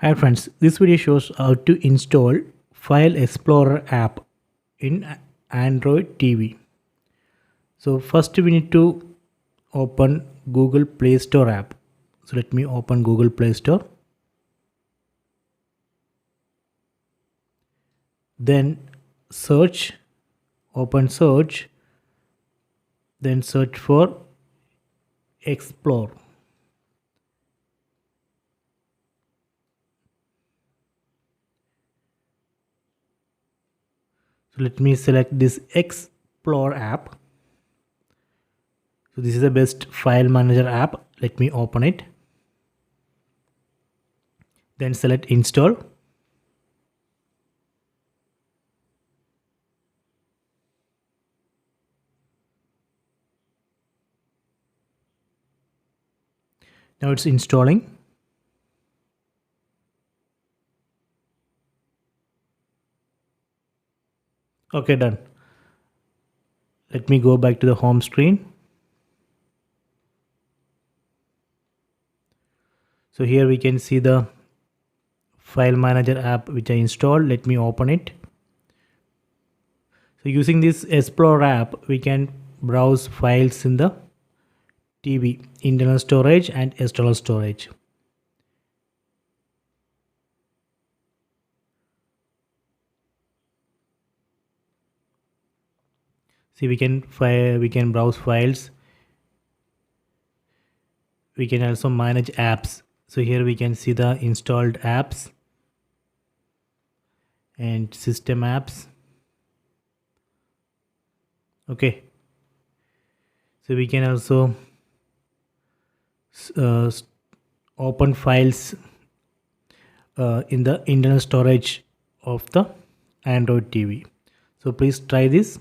Hi friends, this video shows how to install File Explorer app in Android TV. So first we need to open Google Play Store app. So let me open Google Play Store. Then search, open search, then search for Explore. So let me select this Explore app. So this is the best file manager app. Let me open it. Then select install. Now it's installing. Okay, done. Let me go back to the home screen. So here we can see the file manager app which I installed. Let me open it. So using this Explore app, we can browse files in the TV, internal storage and external storage. See, we can browse files. We can also manage apps. So here we can see the installed apps and system apps. Okay. So we can also open files in the internal storage of the Android TV. So please try this.